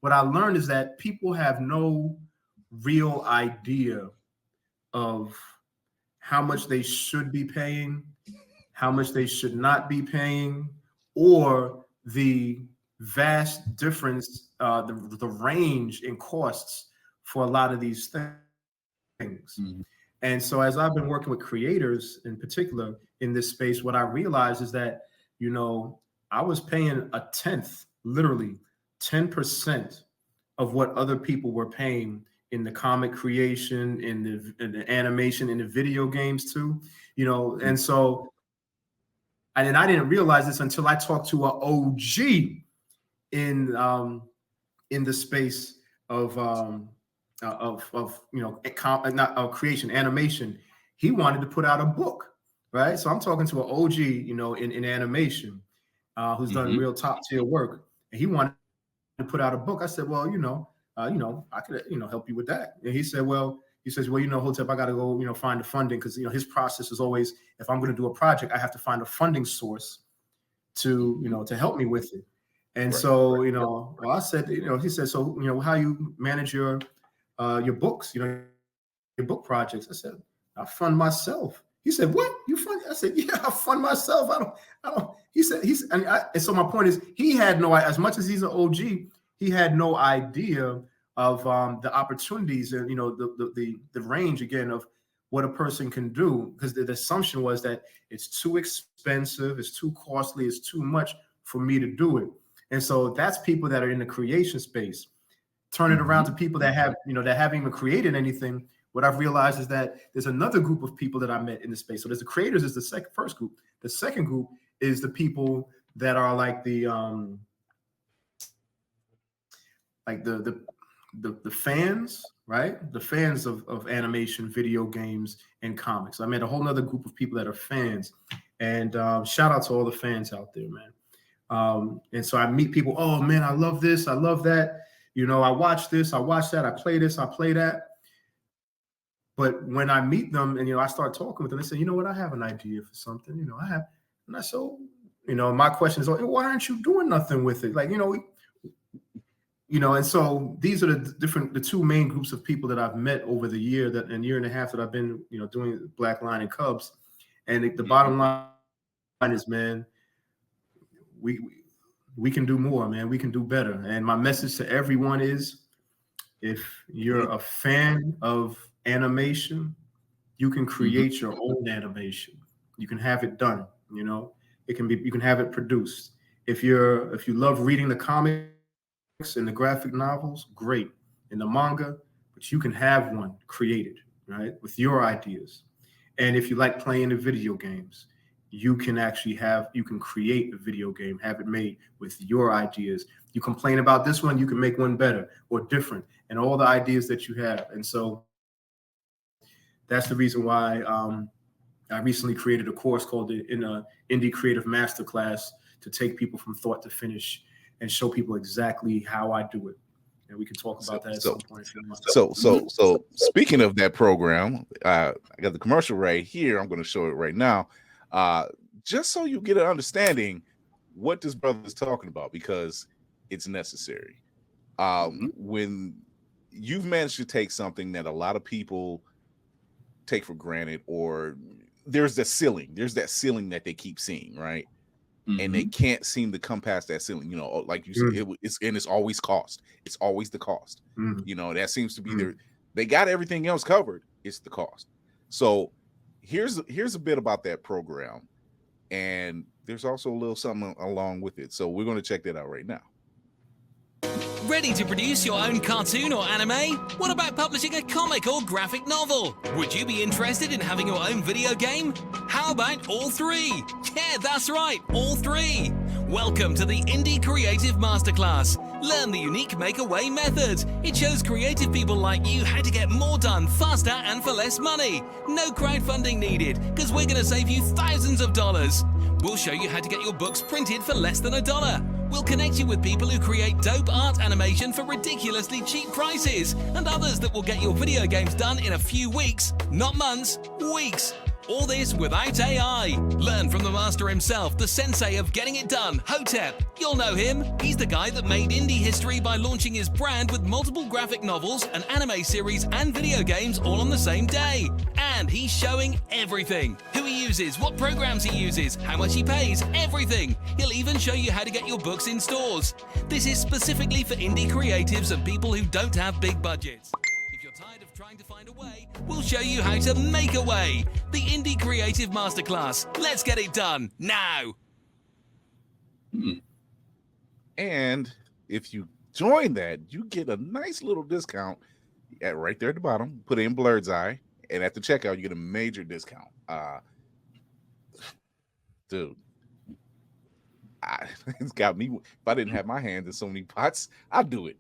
what I learned is that people have no real idea of how much they should be paying, how much they should not be paying, or the vast difference, the range in costs for a lot of these things. Mhm. And so as I've been working with creators in particular in this space, what I realized is that, I was paying a tenth, literally 10% of what other people were paying in the comic creation, in the animation, in the video games too, and so, and I didn't realize this until I talked to an OG in the space of creation, animation. He wanted to put out a book, right? So I'm talking to an OG, in animation, who's done real top tier work, and he wanted to put out a book. I said, well, I could, help you with that. And he said, Hotep, I got to go, find the funding, because his process is always, if I'm going to do a project, I have to find a funding source to help me with it. And so, I said, he said, so, how you manage your books, your book projects? I said, I fund myself. He said, what? You fund? I said, yeah, I fund myself. I don't. He said, and so my point is, he had no, as much as he's an OG, he had no idea of the opportunities and, the range again of what a person can do, because the assumption was that it's too expensive, it's too costly, it's too much for me to do it. And so that's people that are in the creation space. Turn it around to people that have, that haven't even created anything. What I've realized is that there's another group of people that I met in the space. So there's the creators is the first group. The second group is the people that are like the fans, right? The fans of animation, video games, and comics. I met a whole nother group of people that are fans. And shout out to all the fans out there, man. And so I meet people, oh man, I love this, I love that. I watch this, I watch that, I play this, I play that. But when I meet them and, I start talking with them, they say, you know what, I have an idea for something, and I so, my question is, why aren't you doing nothing with it? Like, and so these are the two main groups of people that I've met over the year and a half that I've been, doing Black Line and Cubs. And the bottom line is, man, we can do more, man. We can do better. And my message to everyone is, if you're a fan of animation, you can create your own animation. You can have it done. You can have it produced. If you love reading the comics and the graphic novels, great. And the manga, but you can have one created, right, with your ideas. And if you like playing the video games, you can create a video game, have it made with your ideas. You complain about this one, you can make one better or different, and all the ideas that you have. And so that's the reason why I recently created a course called the Indie Creative Masterclass to take people from thought to finish and show people exactly how I do it. And we can talk about that at some point. So speaking of that program, I got the commercial right here. I'm going to show it right now. Just so you get an understanding what this brother is talking about, because it's necessary. When you've managed to take something that a lot of people take for granted, or there's that ceiling that they keep seeing, right? And they can't seem to come past that ceiling, like you said, it's always cost. It's always the cost. That seems to be they got everything else covered. It's the cost. So here's a bit about that program, and there's also a little something along with it. So we're going to check that out right now. Ready to produce your own cartoon or anime? What about publishing a comic or graphic novel? Would you be interested in having your own video game? How about all three? Yeah, that's right, all three. Welcome to the Indie Creative Masterclass. Learn the unique make-away method. It shows creative people like you how to get more done faster and for less money. No crowdfunding needed, because we're going to save you thousands of dollars. We'll show you how to get your books printed for less than $1. We'll connect you with people who create dope art animation for ridiculously cheap prices, and others that will get your video games done in a few weeks, not months, weeks. All this without AI. Learn from the master himself, the sensei of getting it done, Hotep. You'll know him. He's the guy that made indie history by launching his brand with multiple graphic novels, an anime series, and video games all on the same day. And he's showing everything. Who he uses, what programs he uses, how much he pays, everything. He'll even show you how to get your books in stores. This is specifically for indie creatives and people who don't have big budgets. If you're tired of trying to find a way, we'll show you how to make a way. The Indie Creative Masterclass. Let's get it done now. And if you join that, you get a nice little discount at right there at the bottom. Put in Blerds Eye, and at the checkout, you get a major discount. Dude, it's got me. If I didn't have my hands in so many pots, I'd do it.